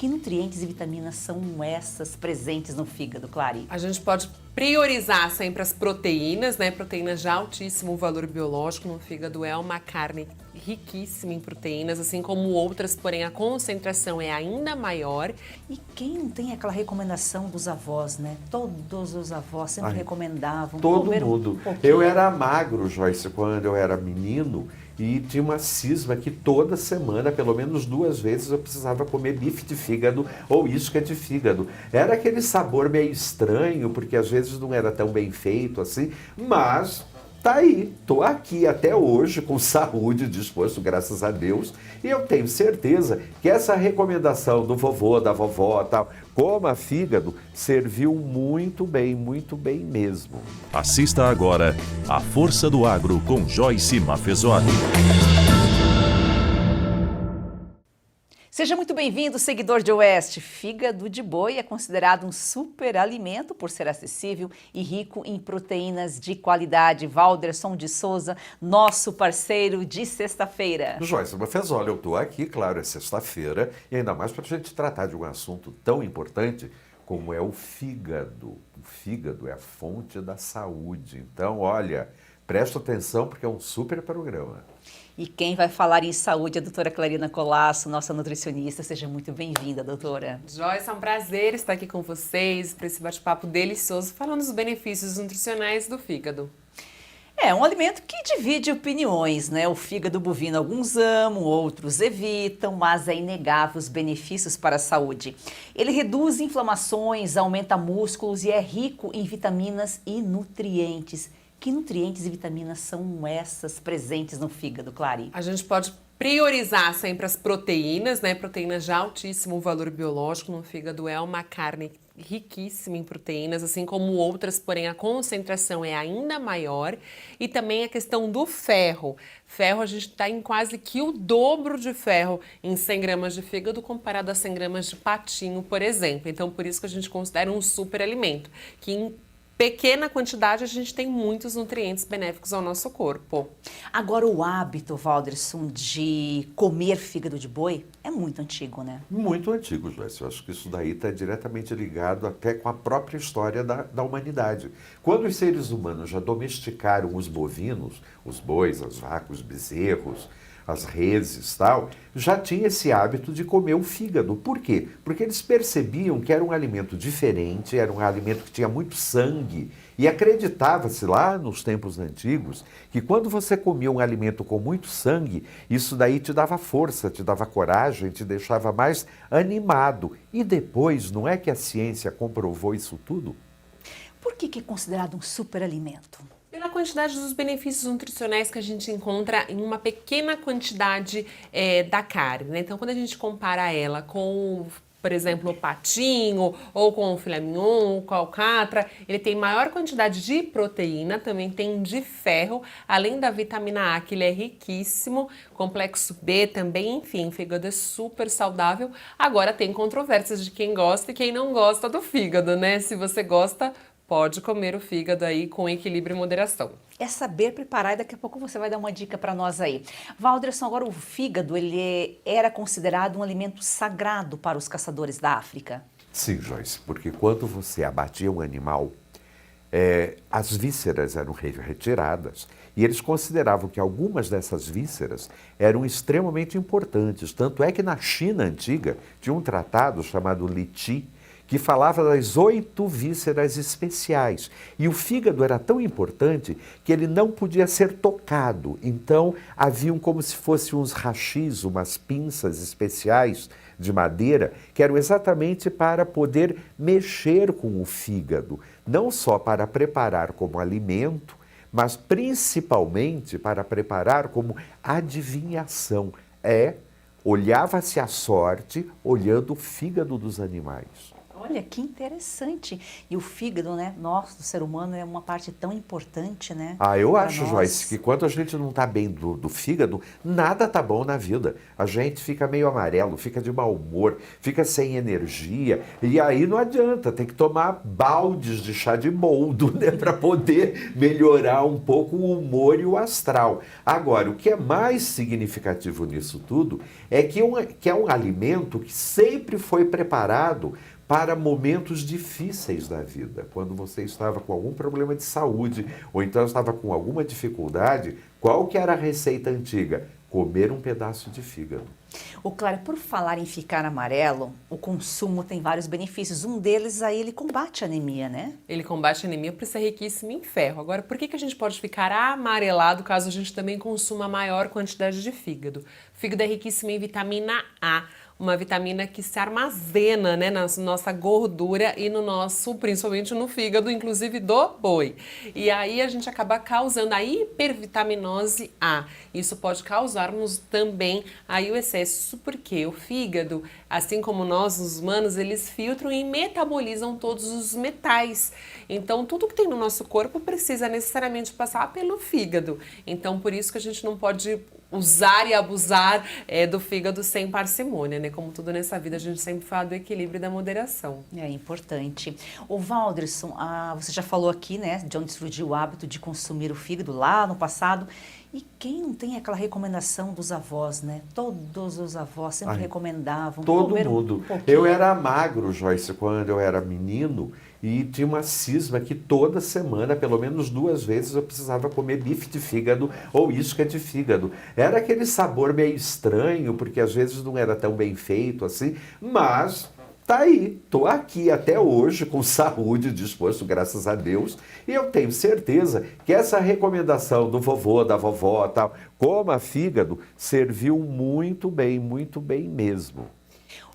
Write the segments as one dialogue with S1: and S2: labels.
S1: Que nutrientes e vitaminas são essas presentes no fígado, Clary?
S2: A gente pode priorizar sempre as proteínas, né? Proteínas de altíssimo valor biológico no fígado é uma carne riquíssima em proteínas, assim como outras, porém a concentração é ainda maior.
S1: E quem não tem aquela recomendação dos avós, né? Todos os avós sempre recomendavam.
S3: Todo
S1: comer
S3: mundo.
S1: pouquinho.
S3: Eu era magro, Joyce, quando eu era menino. E tinha uma cisma que toda semana, pelo menos 2 vezes, eu precisava comer bife de fígado ou isca de fígado. Era aquele sabor meio estranho, porque às vezes não era tão bem feito assim, mas tá aí, tô aqui até hoje com saúde, disposto, graças a Deus, e eu tenho certeza que essa recomendação do vovô, da vovó, tal, coma fígado, serviu muito bem mesmo.
S4: Assista agora A Força do Agro com Joyce Maffezoni.
S1: Seja muito bem-vindo, seguidor de Oeste. Fígado de boi é considerado um superalimento por ser acessível e rico em proteínas de qualidade. Valderson de Souza, nosso parceiro de sexta-feira.
S3: Joyce Maffezoli, eu estou aqui, claro, é sexta-feira, e ainda mais para a gente tratar de um assunto tão importante como é o fígado. O fígado é a fonte da saúde. Então, olha, presta atenção porque é um super programa.
S1: E quem vai falar em saúde é a doutora Clarina Colasso, nossa nutricionista. Seja muito bem-vinda, doutora.
S2: Joyce, é um prazer estar aqui com vocês para esse bate-papo delicioso, falando dos benefícios nutricionais do fígado.
S1: É um alimento que divide opiniões, né? O fígado bovino alguns amam, outros evitam, mas é inegável os benefícios para a saúde. Ele reduz inflamações, aumenta músculos e é rico em vitaminas e nutrientes. Que nutrientes e vitaminas são essas presentes no fígado, Clary?
S2: A gente pode priorizar sempre as proteínas, né? Proteínas de altíssimo valor biológico no fígado é uma carne riquíssima em proteínas, assim como outras, porém a concentração é ainda maior. E também a questão do ferro. Ferro, a gente está em quase que o dobro de ferro em 100 gramas de fígado comparado a 100 gramas de patinho, por exemplo. Então, por isso que a gente considera um superalimento, que em pequena quantidade a gente tem muitos nutrientes benéficos ao nosso corpo.
S1: Agora, o hábito, Valderson, de comer fígado de boi é muito antigo, né?
S3: Muito antigo, Joyce. Eu acho que isso daí está diretamente ligado até com a própria história da humanidade. Quando os seres humanos já domesticaram os bovinos, os bois, as vacas, os bezerros, as reses, tal, já tinha esse hábito de comer o fígado. Por quê? Porque eles percebiam que era um alimento diferente, era um alimento que tinha muito sangue, e acreditava-se lá nos tempos antigos que quando você comia um alimento com muito sangue, isso daí te dava força, te dava coragem, te deixava mais animado. E depois, não é que a ciência comprovou isso tudo?
S1: Por que é considerado um superalimento?
S2: Pela quantidade dos benefícios nutricionais que a gente encontra em uma pequena quantidade da carne, né? Então, quando a gente compara ela com, por exemplo, o patinho, ou com o filé mignon, com a alcatra, ele tem maior quantidade de proteína, também tem de ferro, além da vitamina A, que ele é riquíssimo, complexo B também, enfim, o fígado é super saudável. Agora tem controvérsias de quem gosta e quem não gosta do fígado, né? Se você gosta, pode comer o fígado aí com equilíbrio e moderação.
S1: É saber preparar e daqui a pouco você vai dar uma dica para nós aí. Valderson, agora o fígado, ele era considerado um alimento sagrado para os caçadores da África?
S3: Sim, Joyce, porque quando você abatia um animal, as vísceras eram retiradas e eles consideravam que algumas dessas vísceras eram extremamente importantes. Tanto é que na China antiga tinha um tratado chamado Li Qi, que falava das 8 vísceras especiais. E o fígado era tão importante que ele não podia ser tocado. Então, haviam como se fossem uns rachis, umas pinças especiais de madeira, que eram exatamente para poder mexer com o fígado. Não só para preparar como alimento, mas principalmente para preparar como adivinhação. Olhava-se a sorte olhando o fígado dos animais.
S1: Olha, que interessante. E o fígado, né, nosso, do ser humano, é uma parte tão importante, né?
S3: Ah, eu
S1: para
S3: acho,
S1: nós.
S3: Joyce, que quando a gente não está bem do fígado, nada tá bom na vida. A gente fica meio amarelo, fica de mau humor, fica sem energia. E aí não adianta, tem que tomar baldes de chá de boldo, né, para poder melhorar um pouco o humor e o astral. Agora, o que é mais significativo nisso tudo é que é um alimento que sempre foi preparado para momentos difíceis da vida, quando você estava com algum problema de saúde ou então estava com alguma dificuldade, qual que era a receita antiga? Comer um pedaço de fígado.
S1: O Claro, por falar em ficar amarelo, o consumo tem vários benefícios. Um deles aí, ele combate a anemia, né?
S2: Ele combate a anemia por ser riquíssimo em ferro. Agora, por que a gente pode ficar amarelado caso a gente também consuma maior quantidade de fígado? O fígado é riquíssimo em vitamina A, uma vitamina que se armazena, né, na nossa gordura e no nosso, principalmente no fígado, inclusive do boi. E aí a gente acaba causando a hipervitaminose A. Isso pode causar-nos também aí o excesso, porque o fígado, assim como nós, os humanos, eles filtram e metabolizam todos os metais. Então, tudo que tem no nosso corpo precisa necessariamente passar pelo fígado. Então, por isso que a gente não pode usar e abusar do fígado sem parcimônia, né? Como tudo nessa vida, a gente sempre fala do equilíbrio e da moderação.
S1: É importante. O Valderson, você já falou aqui, né, de onde surgiu o hábito de consumir o fígado lá no passado. E quem não tem aquela recomendação dos avós, né? Todos os avós sempre recomendavam.
S3: Todo
S1: comer
S3: mundo.
S1: um pouquinho.
S3: Eu era magro, Joyce, quando eu era menino, e tinha uma cisma que toda semana, pelo menos 2 vezes, eu precisava comer bife de fígado ou isca de fígado. Era aquele sabor meio estranho, porque às vezes não era tão bem feito assim, mas tá aí, tô aqui até hoje com saúde, disposto, graças a Deus, e eu tenho certeza que essa recomendação do vovô, da vovó, tal, coma fígado, serviu muito bem mesmo.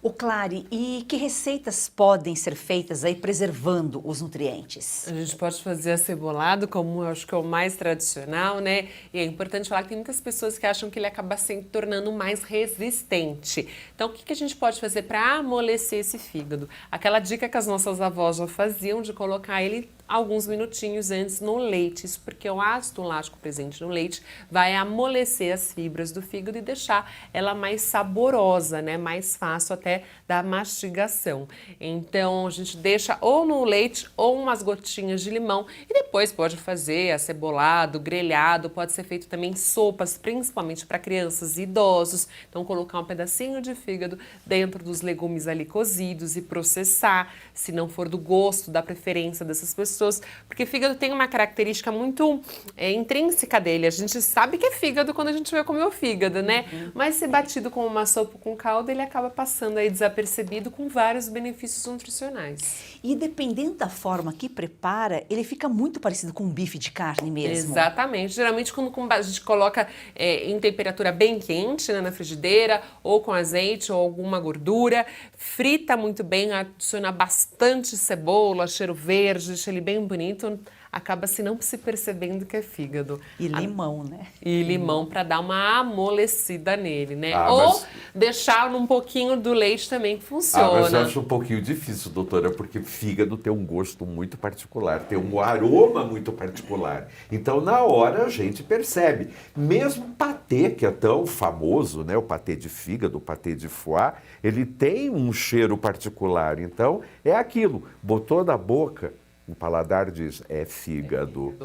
S1: O Clary, e que receitas podem ser feitas aí preservando os nutrientes?
S2: A gente pode fazer acebolado, como eu acho que é o mais tradicional, né? E é importante falar que tem muitas pessoas que acham que ele acaba se tornando mais resistente. Então, o que a gente pode fazer para amolecer esse fígado? Aquela dica que as nossas avós já faziam de colocar ele alguns minutinhos antes no leite. Isso porque o ácido lático presente no leite vai amolecer as fibras do fígado e deixar ela mais saborosa, né? Mais fácil até da mastigação. Então, a gente deixa ou no leite ou umas gotinhas de limão e depois pode fazer acebolado, grelhado, pode ser feito também sopas, principalmente para crianças e idosos. Então, colocar um pedacinho de fígado dentro dos legumes ali cozidos e processar, se não for do gosto, da preferência dessas pessoas, porque fígado tem uma característica muito intrínseca dele. A gente sabe que é fígado quando a gente vai comer o fígado, né? Mas se batido com uma sopa com caldo, ele acaba passando aí desapercebido com vários benefícios nutricionais.
S1: E dependendo da forma que prepara, ele fica muito parecido com um bife de carne mesmo.
S2: Exatamente. Geralmente quando a gente coloca em temperatura bem quente, né, na frigideira, ou com azeite ou alguma gordura, frita muito bem, adiciona bastante cebola, cheiro verde, deixa ele bem bonito, acaba não se percebendo que é fígado.
S1: E limão, né?
S2: E limão para dar uma amolecida nele, né?
S3: Ah,
S2: Ou
S3: mas
S2: deixar um pouquinho do leite também que
S3: mas
S2: funciona.
S3: eu acho um pouquinho difícil, doutora, porque fígado tem um gosto muito particular, tem um aroma muito particular. Então, na hora, a gente percebe. Mesmo patê, que é tão famoso, né? O patê de fígado, o patê de foie, ele tem um cheiro particular. Então, é aquilo. Botou na boca, o paladar diz, é fígado.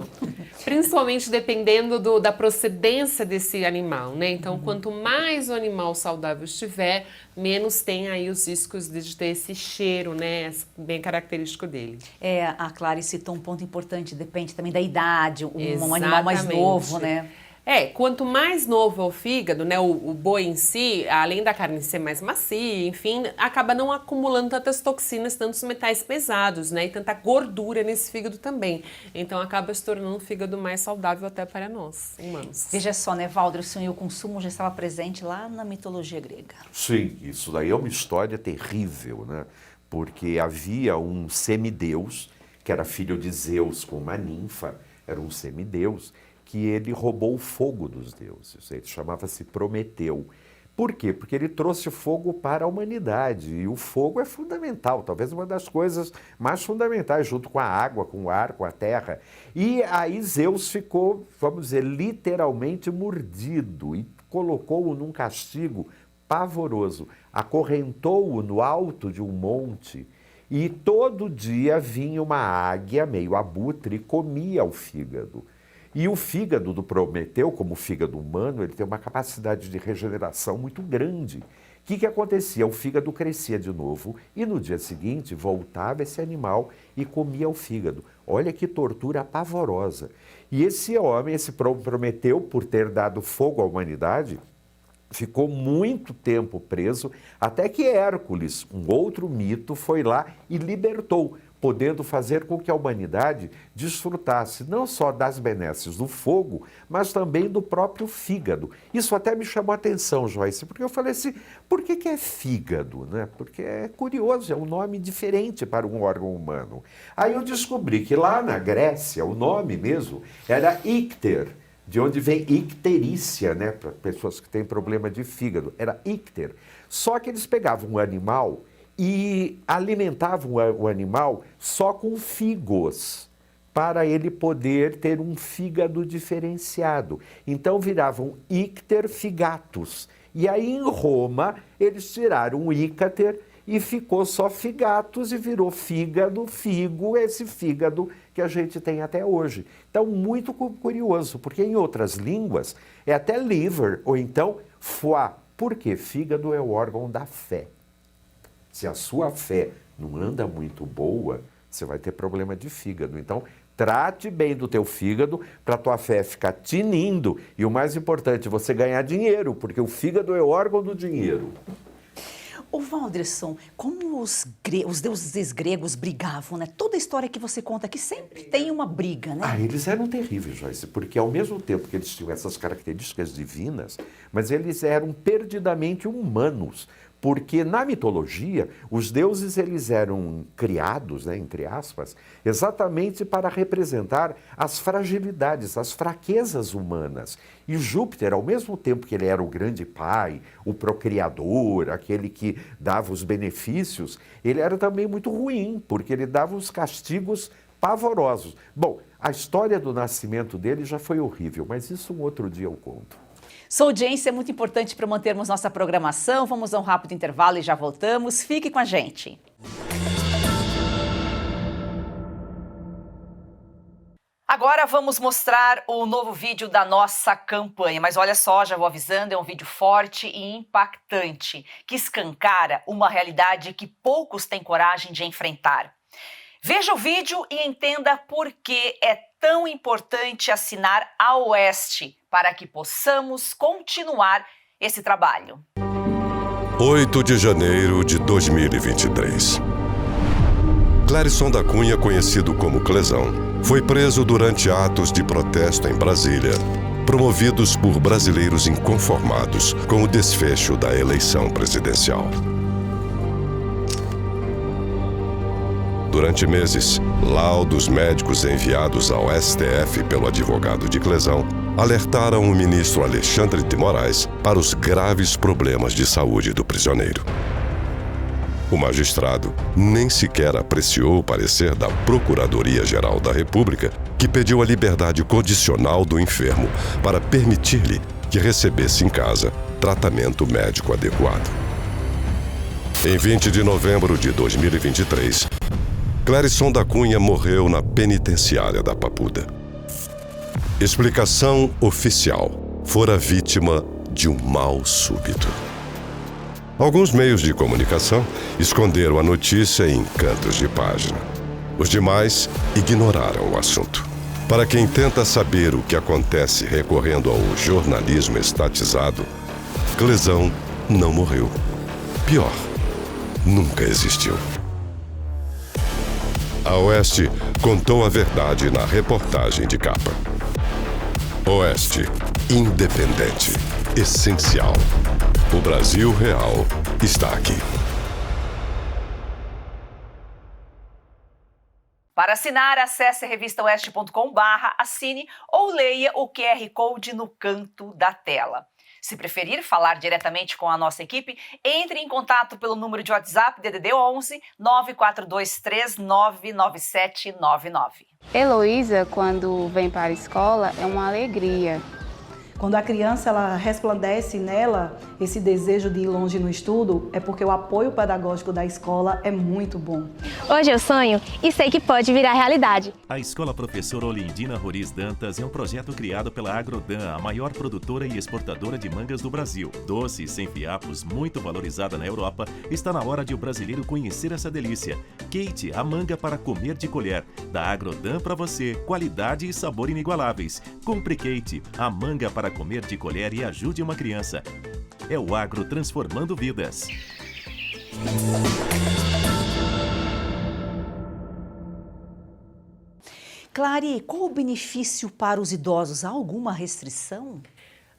S2: Principalmente dependendo da procedência desse animal, né? Então, quanto mais o animal saudável estiver, menos tem aí os riscos de ter esse cheiro, né? Bem característico dele.
S1: A Clary citou um ponto importante, depende também da idade, um animal mais
S2: Exatamente.
S1: novo, né?
S2: Quanto mais novo é o fígado, né, o boi em si, além da carne ser mais macia, enfim, acaba não acumulando tantas toxinas, tantos metais pesados, né, e tanta gordura nesse fígado também. Então acaba se tornando um fígado mais saudável até para nós, humanos.
S1: Veja só, né, Valderson, e o consumo já estava presente lá na mitologia grega.
S3: Sim, isso daí é uma história terrível, né? Porque havia um semideus, que era filho de Zeus com uma ninfa, era um semideus, que ele roubou o fogo dos deuses. Ele chamava-se Prometeu. Por quê? Porque ele trouxe fogo para a humanidade. E o fogo é fundamental, talvez uma das coisas mais fundamentais, junto com a água, com o ar, com a terra. E aí Zeus ficou, vamos dizer, literalmente mordido e colocou-o num castigo pavoroso. Acorrentou-o no alto de um monte e todo dia vinha uma águia, meio abutre, e comia o fígado. E o fígado do Prometeu, como o fígado humano, ele tem uma capacidade de regeneração muito grande. O que acontecia? O fígado crescia de novo e no dia seguinte voltava esse animal e comia o fígado. Olha que tortura pavorosa. E esse homem, esse Prometeu, por ter dado fogo à humanidade, ficou muito tempo preso, até que Hércules, um outro mito, foi lá e libertou, podendo fazer com que a humanidade desfrutasse não só das benesses do fogo, mas também do próprio fígado. Isso até me chamou a atenção, Joyce, porque eu falei assim, por que é fígado? Né? Porque é curioso, é um nome diferente para um órgão humano. Aí eu descobri que lá na Grécia, o nome mesmo era ícter, de onde vem icterícia, né, para pessoas que têm problema de fígado, era ícter. Só que eles pegavam um animal e alimentavam o animal só com figos, para ele poder ter um fígado diferenciado. Então viravam ícter figatus. E aí em Roma eles tiraram o ícater e ficou só figatus e virou fígado, figo, esse fígado que a gente tem até hoje. Então, muito curioso, porque em outras línguas é até liver ou então foie. Por quê? Fígado é o órgão da fé. Se a sua fé não anda muito boa, você vai ter problema de fígado. Então, trate bem do teu fígado para a tua fé ficar tinindo. E o mais importante, você ganhar dinheiro, porque o fígado é o órgão do dinheiro.
S1: Ô Walderson, como os deuses gregos brigavam, né? Toda a história que você conta aqui sempre tem uma briga, né?
S3: Eles eram terríveis, Joyce, porque ao mesmo tempo que eles tinham essas características divinas, mas eles eram perdidamente humanos. Porque na mitologia, os deuses eles eram criados, né, entre aspas, exatamente para representar as fragilidades, as fraquezas humanas. E Júpiter, ao mesmo tempo que ele era o grande pai, o procriador, aquele que dava os benefícios, ele era também muito ruim, porque ele dava os castigos pavorosos. Bom, a história do nascimento dele já foi horrível, mas isso um outro dia eu conto.
S1: Sua audiência é muito importante para mantermos nossa programação. Vamos a um rápido intervalo e já voltamos. Fique com a gente. Agora vamos mostrar o novo vídeo da nossa campanha. Mas olha só, já vou avisando, é um vídeo forte e impactante, que escancara uma realidade que poucos têm coragem de enfrentar. Veja o vídeo e entenda por que é tão importante assinar a Oeste para que possamos continuar esse trabalho.
S5: 8 de janeiro de 2023. Clérisson da Cunha, conhecido como Clesão, foi preso durante atos de protesto em Brasília, promovidos por brasileiros inconformados com o desfecho da eleição presidencial. Durante meses, laudos médicos enviados ao STF pelo advogado de Clesão alertaram o ministro Alexandre de Moraes para os graves problemas de saúde do prisioneiro. O magistrado nem sequer apreciou o parecer da Procuradoria-Geral da República, que pediu a liberdade condicional do enfermo para permitir-lhe que recebesse em casa tratamento médico adequado. Em 20 de novembro de 2023, Clérisson da Cunha morreu na penitenciária da Papuda. Explicação oficial: fora vítima de um mal súbito. Alguns meios de comunicação esconderam a notícia em cantos de página. Os demais ignoraram o assunto. Para quem tenta saber o que acontece recorrendo ao jornalismo estatizado, Clesão não morreu. Pior, nunca existiu. A Oeste contou a verdade na reportagem de capa. Oeste, independente, essencial. O Brasil real está aqui.
S1: Para assinar, acesse revistaoeste.com/assine ou leia o QR Code no canto da tela. Se preferir falar diretamente com a nossa equipe, entre em contato pelo número de WhatsApp DDD 11 942399799.
S6: Heloísa, quando vem para a escola, é uma alegria.
S7: Quando a criança ela resplandece nela esse desejo de ir longe no estudo, é porque o apoio pedagógico da escola é muito bom.
S8: Hoje eu sonho e sei que pode virar realidade.
S4: A Escola Professora Olindina Roriz Dantas é um projeto criado pela Agrodan, a maior produtora e exportadora de mangas do Brasil. Doce, sem fiapos, muito valorizada na Europa, está na hora de o brasileiro conhecer essa delícia. Kate, a manga para comer de colher. Da Agrodan para você, qualidade e sabor inigualáveis. Compre Kate, a manga para comer de colher e ajude uma criança. É o agro transformando vidas.
S1: Clary, qual o benefício para os idosos? Há alguma restrição?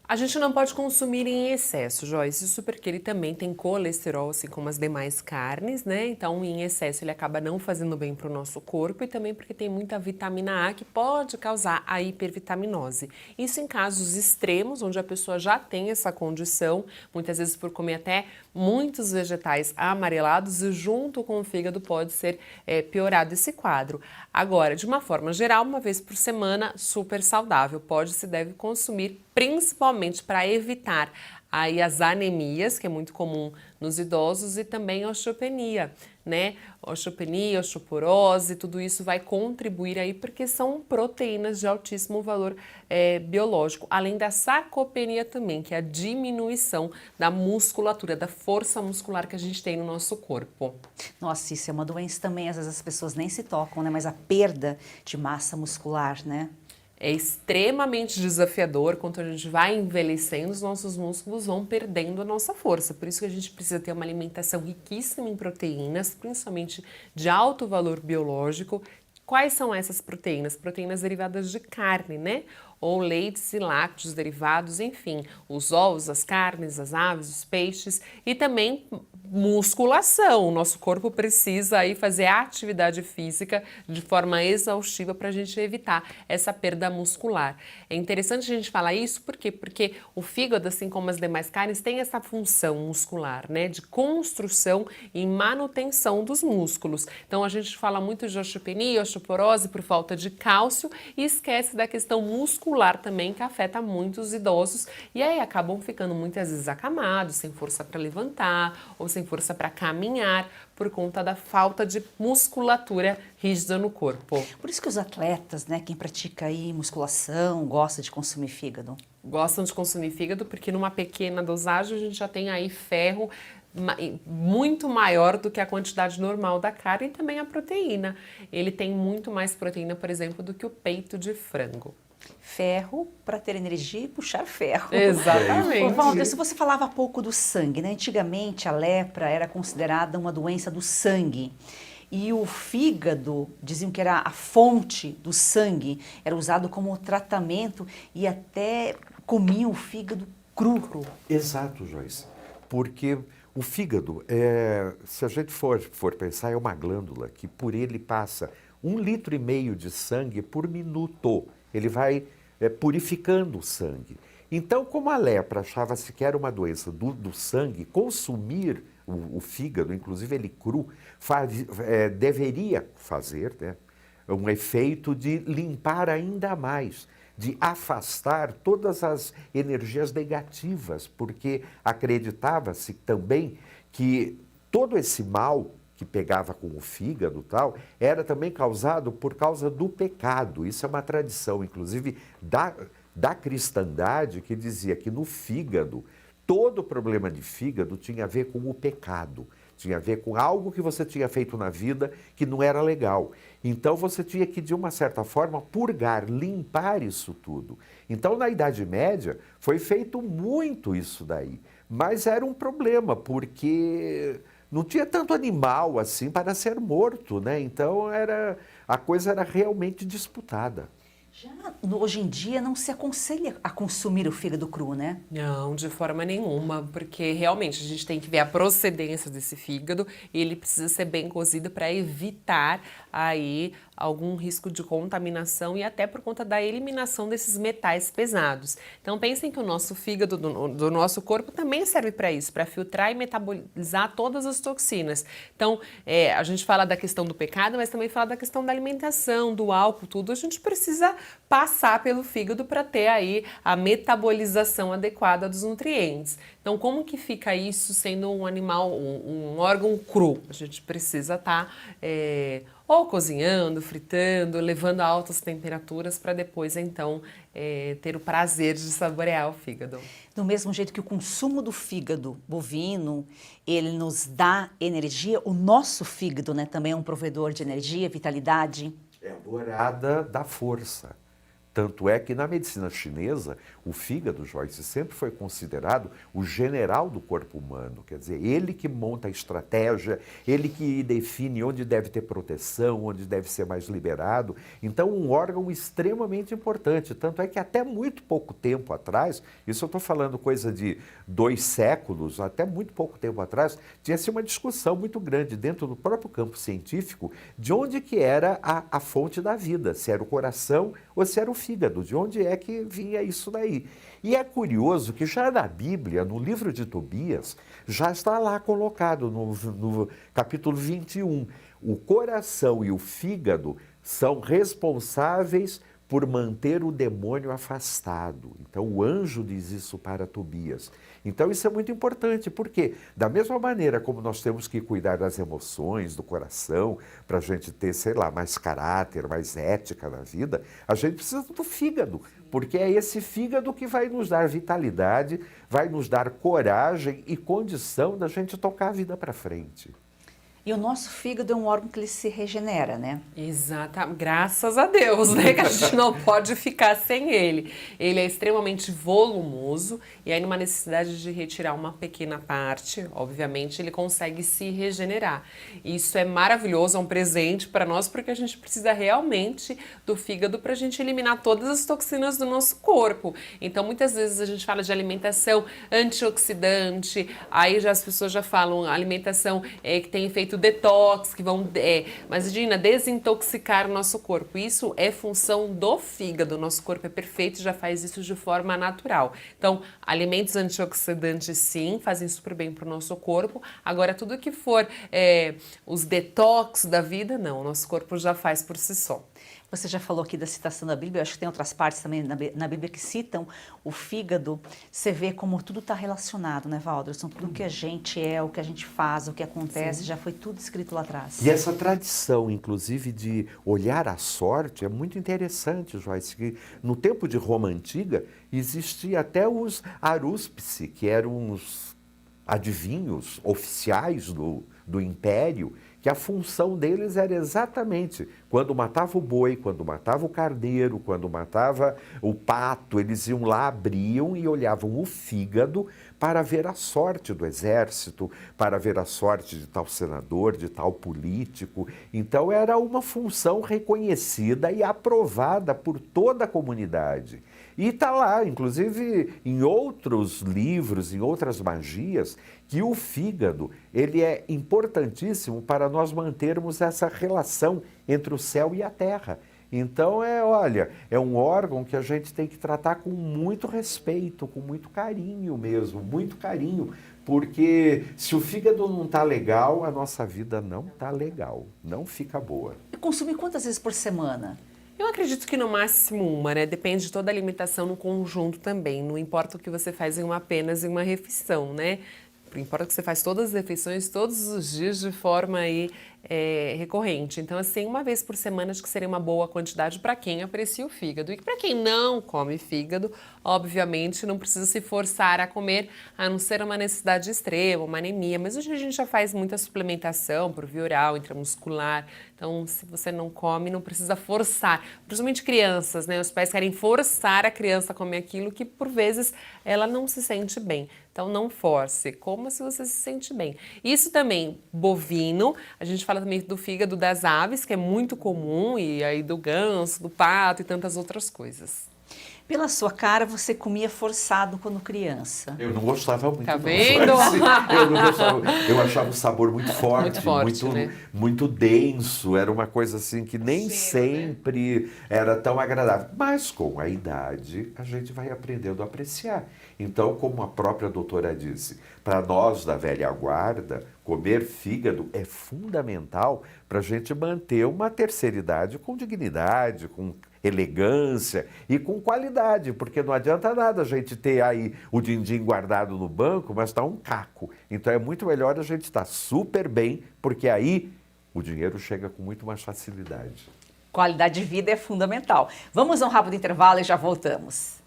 S2: A gente não pode consumir em excesso, Joyce, isso porque ele também tem colesterol, assim como as demais carnes, né? Então, em excesso, ele acaba não fazendo bem para o nosso corpo e também porque tem muita vitamina A que pode causar a hipervitaminose. Isso em casos extremos, onde a pessoa já tem essa condição, muitas vezes por comer até muitos vegetais amarelados e junto com o fígado pode ser piorado esse quadro. Agora, de uma forma geral, uma vez por semana, super saudável, pode e se deve consumir, principalmente para evitar aí as anemias, que é muito comum nos idosos, e também a osteopenia, né? Osteopenia, osteoporose, tudo isso vai contribuir aí porque são proteínas de altíssimo valor biológico, além da sarcopenia também, que é a diminuição da musculatura, da força muscular que a gente tem no nosso corpo.
S1: Nossa, isso é uma doença também, às vezes as pessoas nem se tocam, né? Mas a perda de massa muscular, né?
S2: É extremamente desafiador, quando a gente vai envelhecendo, os nossos músculos vão perdendo a nossa força. Por isso que a gente precisa ter uma alimentação riquíssima em proteínas, principalmente de alto valor biológico. Quais são essas proteínas? Proteínas derivadas de carne, né? Ou leites e lácteos derivados, enfim, os ovos, as carnes, as aves, os peixes e também musculação. O nosso corpo precisa aí fazer atividade física de forma exaustiva para a gente evitar essa perda muscular. É interessante a gente falar isso porque o fígado, assim como as demais carnes, tem essa função muscular, né, de construção e manutenção dos músculos. Então a gente fala muito de osteopenia, osteoporose por falta de cálcio e esquece da questão muscular também, que afeta muitos idosos e aí acabam ficando muitas vezes acamados, sem força para levantar ou sem força para caminhar por conta da falta de musculatura rígida no corpo.
S1: Por isso que os atletas, né, quem pratica aí musculação, gosta de consumir fígado.
S2: Gostam de consumir fígado porque numa pequena dosagem a gente já tem aí ferro muito maior do que a quantidade normal da carne e também a proteína. Ele tem muito mais proteína, por exemplo, do que o peito de frango.
S1: Ferro para ter energia e puxar ferro.
S2: Exatamente.
S1: Ô, Walter, se você falava há pouco do sangue, né? Antigamente a lepra era considerada uma doença do sangue. E o fígado, diziam que era a fonte do sangue, era usado como tratamento e até comiam o fígado cru.
S3: Exato, Joyce. Porque o fígado, se a gente for pensar, é uma glândula que por ele passa 1,5 litro de sangue por minuto. Ele vai purificando o sangue. Então, como a lepra achava-se que era uma doença do sangue, consumir o fígado, inclusive ele cru, deveria fazer, né, um efeito de limpar ainda mais, de afastar todas as energias negativas, porque acreditava-se também que todo esse mal que pegava com o fígado e tal, era também causado por causa do pecado. Isso é uma tradição, inclusive, da cristandade, que dizia que no fígado, todo problema de fígado tinha a ver com o pecado, tinha a ver com algo que você tinha feito na vida que não era legal. Então você tinha que, de uma certa forma, purgar, limpar isso tudo. Então, na Idade Média, foi feito muito isso daí, mas era um problema, porque não tinha tanto animal assim para ser morto, né? Então a coisa era realmente disputada.
S1: Hoje em dia não se aconselha a consumir o fígado cru, né?
S2: Não, de forma nenhuma, porque realmente a gente tem que ver a procedência desse fígado e ele precisa ser bem cozido para evitar aí algum risco de contaminação e até por conta da eliminação desses metais pesados. Então pensem que o nosso fígado do nosso corpo também serve para isso, para filtrar e metabolizar todas as toxinas. Então a gente fala da questão do pecado, mas também fala da questão da alimentação, do álcool, tudo. A gente precisa passar pelo fígado para ter aí a metabolização adequada dos nutrientes. Então como que fica isso sendo um animal, um órgão cru? A gente precisa estar ou cozinhando, fritando, levando a altas temperaturas para depois, então, ter o prazer de saborear o fígado.
S1: Do mesmo jeito que o consumo do fígado bovino, ele nos dá energia, o nosso fígado, né, também é um provedor de energia, vitalidade.
S3: É a dourada da força. Tanto é que na medicina chinesa, o fígado, Joyce, sempre foi considerado o general do corpo humano. Quer dizer, ele que monta a estratégia, ele que define onde deve ter proteção, onde deve ser mais liberado. Então, um órgão extremamente importante. Tanto é que até muito pouco tempo atrás, isso eu estou falando coisa de 2 séculos, até muito pouco tempo atrás, tinha-se uma discussão muito grande dentro do próprio campo científico de onde que era a fonte da vida, se era o coração ou se era o fígado, de onde é que vinha isso daí. E é curioso que já na Bíblia, no livro de Tobias, já está lá colocado no capítulo 21, o coração e o fígado são responsáveis por manter o demônio afastado. Então o anjo diz isso para Tobias. Então isso é muito importante, porque da mesma maneira como nós temos que cuidar das emoções, do coração, para a gente ter, sei lá, mais caráter, mais ética na vida, a gente precisa do fígado, porque é esse fígado que vai nos dar vitalidade, vai nos dar coragem e condição da gente tocar a vida para frente.
S1: E o nosso fígado é um órgão que ele se regenera, né?
S2: Exato, graças a Deus, né? Que a gente não pode ficar sem ele. Ele é extremamente volumoso e aí numa necessidade de retirar uma pequena parte, obviamente, ele consegue se regenerar. Isso é maravilhoso, é um presente para nós, porque a gente precisa realmente do fígado para a gente eliminar todas as toxinas do nosso corpo. Então, muitas vezes a gente fala de alimentação antioxidante, aí já as pessoas já falam alimentação que tem efeito detox, que vão, mas imagina, desintoxicar o nosso corpo. Isso é função do fígado. O nosso corpo é perfeito e já faz isso de forma natural. Então, alimentos antioxidantes, sim, fazem super bem para o nosso corpo. Agora, tudo que for os detox da vida, não. O nosso corpo já faz por si só.
S1: Você já falou aqui da citação da Bíblia, eu acho que tem outras partes também na Bíblia que citam o fígado. Você vê como tudo está relacionado, né, Valderson? Tudo que a gente é, o que a gente faz, o que acontece, já foi tudo escrito lá atrás.
S3: E essa tradição, inclusive, de olhar a sorte é muito interessante, Joyce, que no tempo de Roma Antiga existia até os arúspice, que eram os adivinhos oficiais do Império, que a função deles era exatamente quando matava o boi, quando matava o carneiro, quando matava o pato, eles iam lá, abriam e olhavam o fígado para ver a sorte do exército, para ver a sorte de tal senador, de tal político. Então era uma função reconhecida e aprovada por toda a comunidade. E está lá, inclusive em outros livros, em outras magias, que o fígado ele é importantíssimo para nós mantermos essa relação entre o céu e a terra. Então, olha, é um órgão que a gente tem que tratar com muito respeito, com muito carinho mesmo, muito carinho, porque se o fígado não está legal, a nossa vida não está legal, não fica boa.
S1: E consumir quantas vezes por semana?
S2: Eu acredito que no máximo uma, né? Depende de toda a alimentação no conjunto também. Não importa o que você faz apenas em uma refeição, né? Importa que você faz todas as refeições todos os dias de forma aí, recorrente. Então, assim, uma vez por semana acho que seria uma boa quantidade para quem aprecia o fígado. E para quem não come fígado, obviamente não precisa se forçar a comer, a não ser uma necessidade extrema, uma anemia. Mas hoje a gente já faz muita suplementação por via oral, intramuscular. Então, se você não come, não precisa forçar. Principalmente crianças, né? Os pais querem forçar a criança a comer aquilo que, por vezes, ela não se sente bem. Então não force, coma se você se sente bem. Isso também, bovino, a gente fala também do fígado das aves, que é muito comum, e aí do ganso, do pato e tantas outras coisas.
S1: Pela sua cara, você comia forçado quando criança.
S3: Eu não gostava muito.
S2: Tá
S3: não.
S2: vendo?
S3: Eu não gostava. Eu achava o sabor muito forte,
S2: né?
S3: muito denso. Era uma coisa assim que nem sempre era tão agradável. Mas com a idade, a gente vai aprendendo a apreciar. Então, como a própria doutora disse, para nós da velha guarda, comer fígado é fundamental para a gente manter uma terceira idade com dignidade, com elegância e com qualidade, porque não adianta nada a gente ter aí o din-din guardado no banco, mas está um caco. Então é muito melhor a gente estar super bem, porque aí o dinheiro chega com muito mais facilidade.
S1: Qualidade de vida é fundamental. Vamos a um rápido intervalo e já voltamos.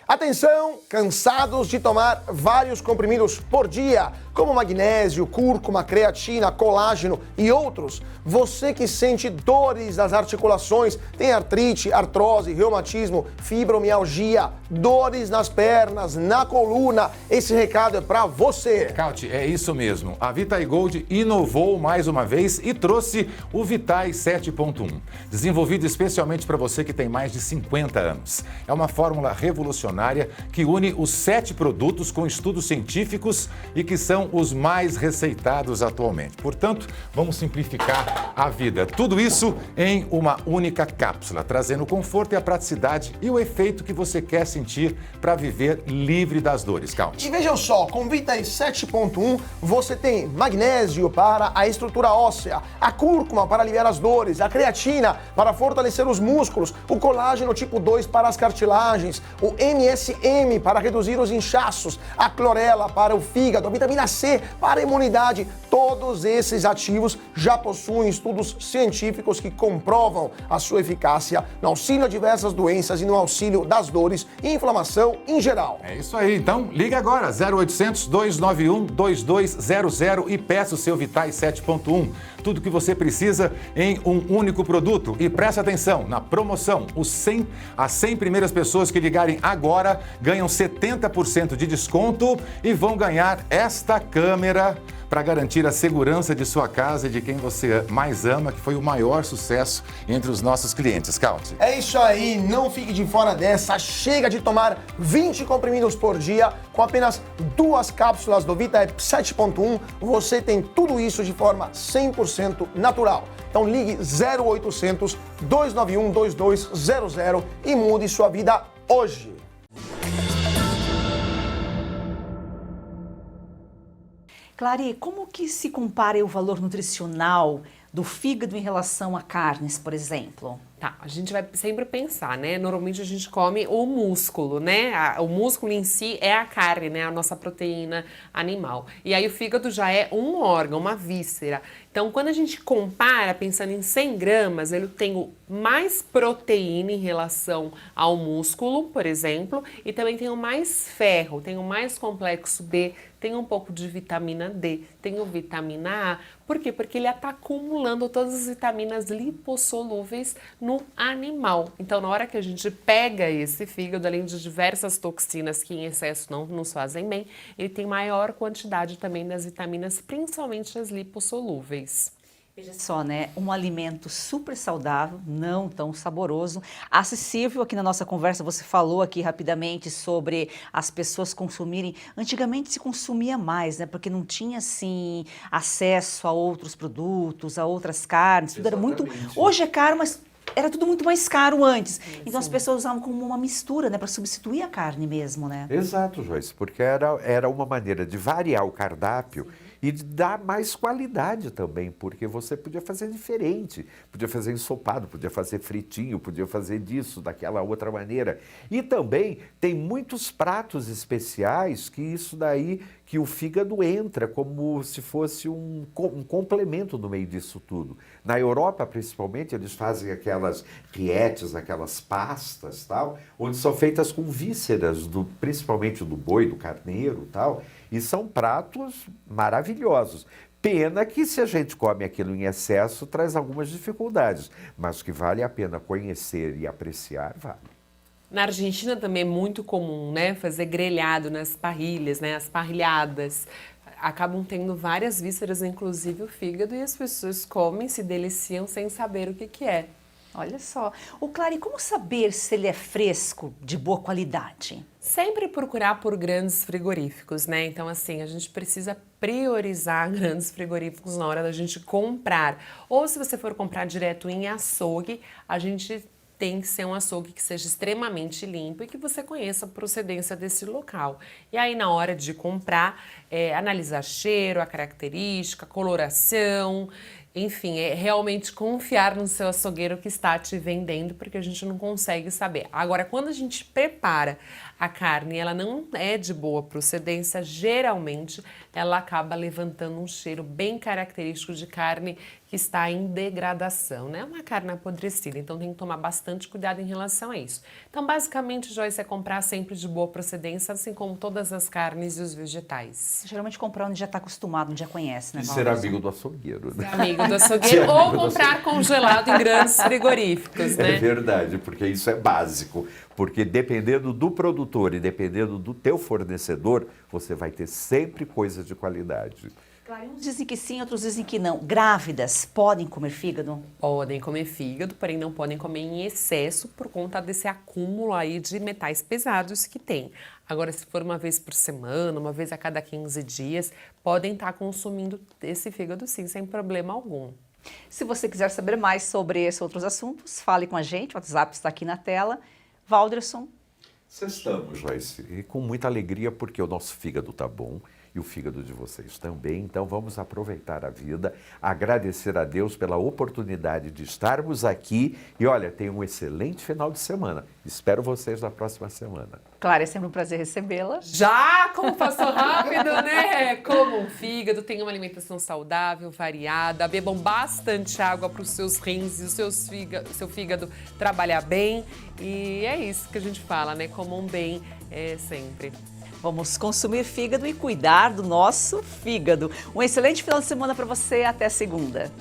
S9: Atenção, cansados de tomar vários comprimidos por dia, como magnésio, cúrcuma, creatina, colágeno e outros? Você que sente dores nas articulações, tem artrite, artrose, reumatismo, fibromialgia, dores nas pernas, na coluna, esse recado é para você.
S10: Cauti, é isso mesmo. A Vitae Gold inovou mais uma vez e trouxe o Vitae 7.1, desenvolvido especialmente para você que tem mais de 50 anos. É uma fórmula revolucionária que une os 7 produtos com estudos científicos e que são os mais receitados atualmente. Portanto, vamos simplificar a vida. Tudo isso em uma única cápsula, trazendo o conforto e a praticidade e o efeito que você quer sentir para viver livre das dores. Cauti.
S9: E vejam só, com Vitae 7.1 você tem magnésio para a estrutura óssea, a cúrcuma para aliviar as dores, a creatina para fortalecer os músculos, o colágeno tipo 2 para as cartilagens, o MSM para reduzir os inchaços, a clorela para o fígado, a vitamina C para a imunidade. Todos esses ativos já possuem estudos científicos que comprovam a sua eficácia no auxílio a diversas doenças e no auxílio das dores e inflamação em geral.
S10: É isso aí, então liga agora, 0800 291 2200 e peça o seu Vitae 7.1. Tudo que você precisa em um único produto. E presta atenção, na promoção, as 100 primeiras pessoas que ligarem agora ganham 70% de desconto e vão ganhar esta câmera para garantir a segurança de sua casa e de quem você mais ama, que foi o maior sucesso entre os nossos clientes. Cauti.
S9: É isso aí, não fique de fora dessa. Chega de tomar 20 comprimidos por dia. Com apenas 2 cápsulas do Vitae 7.1, você tem tudo isso de forma 100% natural. Então ligue 0800 291 2200 e mude sua vida hoje.
S1: Clary, como que se compara o valor nutricional do fígado em relação a carnes, por exemplo?
S2: Tá, a gente vai sempre pensar, né? Normalmente a gente come o músculo, né? O músculo em si é a carne, né? A nossa proteína animal. E aí o fígado já é um órgão, uma víscera. Então, quando a gente compara, pensando em 100 gramas, ele tem mais proteína em relação ao músculo, por exemplo, e também tem mais ferro, tem mais complexo B, tem um pouco de vitamina D, tem o vitamina A. Por quê? Porque ele está acumulando todas as vitaminas lipossolúveis no animal. Então, na hora que a gente pega esse fígado, além de diversas toxinas que em excesso não nos fazem bem, ele tem maior quantidade também das vitaminas, principalmente as lipossolúveis.
S1: Veja só, né? Um alimento super saudável, não tão saboroso, acessível. Aqui na nossa conversa você falou aqui rapidamente sobre as pessoas consumirem. Antigamente se consumia mais, né? Porque não tinha, assim, acesso a outros produtos, a outras carnes. Tudo era muito... Hoje é caro, mas era tudo muito mais caro antes. Então as pessoas usavam como uma mistura, né? Para substituir a carne mesmo, né?
S3: Exato, Joyce, porque era uma maneira de variar o cardápio e de dar mais qualidade também, porque você podia fazer diferente, podia fazer ensopado, podia fazer fritinho, podia fazer disso, daquela outra maneira. E também tem muitos pratos especiais que isso daí, que o fígado entra como se fosse um complemento no meio disso tudo. Na Europa, principalmente, eles fazem aquelas rietes, aquelas pastas, tal, onde são feitas com vísceras, principalmente do boi, do carneiro, tal, e são pratos maravilhosos. Pena que se a gente come aquilo em excesso, traz algumas dificuldades, mas que vale a pena conhecer e apreciar, vale.
S2: Na Argentina também é muito comum, né, fazer grelhado nas parrilhas, né, as parrilhadas. Acabam tendo várias vísceras, inclusive o fígado, e as pessoas comem, se deliciam sem saber o que é.
S1: Olha só. O Clary, como saber se ele é fresco, de boa qualidade?
S2: Sempre procurar por grandes frigoríficos, né? Então, assim, a gente precisa priorizar grandes frigoríficos na hora da gente comprar. Ou se você for comprar direto em açougue, a gente tem que ser um açougue que seja extremamente limpo e que você conheça a procedência desse local. E aí, na hora de comprar, analisar cheiro, a característica, a coloração, enfim, é realmente confiar no seu açougueiro que está te vendendo, porque a gente não consegue saber. Agora, quando a gente prepara a carne, ela não é de boa procedência, geralmente ela acaba levantando um cheiro bem característico de carne que está em degradação, né? Uma carne apodrecida, então tem que tomar bastante cuidado em relação a isso. Então, basicamente, Joyce, é comprar sempre de boa procedência, assim como todas as carnes e os vegetais.
S1: Geralmente comprar onde já está acostumado, onde já conhece, né,
S3: E
S1: Valderson?
S3: ser amigo do açougueiro, né?
S2: Amigo do açougueiro ou comprar congelado em grandes frigoríficos, né?
S3: É verdade, porque isso é básico. Porque dependendo do produtor e dependendo do teu fornecedor, você vai ter sempre coisa de qualidade.
S1: Claro, uns dizem que sim, outros dizem que não. Grávidas podem comer fígado?
S2: Podem comer fígado, porém não podem comer em excesso por conta desse acúmulo aí de metais pesados que tem. Agora, se for uma vez por semana, uma vez a cada 15 dias, podem estar consumindo esse fígado sim, sem problema algum.
S1: Se você quiser saber mais sobre esses outros assuntos, fale com a gente, o WhatsApp está aqui na tela. Valderson.
S3: Estamos, Joyce, e com muita alegria porque o nosso fígado está bom e o fígado de vocês também. Então vamos aproveitar a vida, agradecer a Deus pela oportunidade de estarmos aqui e olha, tenha um excelente final de semana. Espero vocês na próxima semana.
S1: Claro, é sempre um prazer recebê-la.
S2: Já, como passou rápido, né? Comam fígado, tenham uma alimentação saudável, variada, bebam bastante água para os seus rins e o seu fígado trabalhar bem. E é isso que a gente fala, né? Comam bem sempre.
S1: Vamos consumir fígado e cuidar do nosso fígado. Um excelente final de semana para você. Até segunda.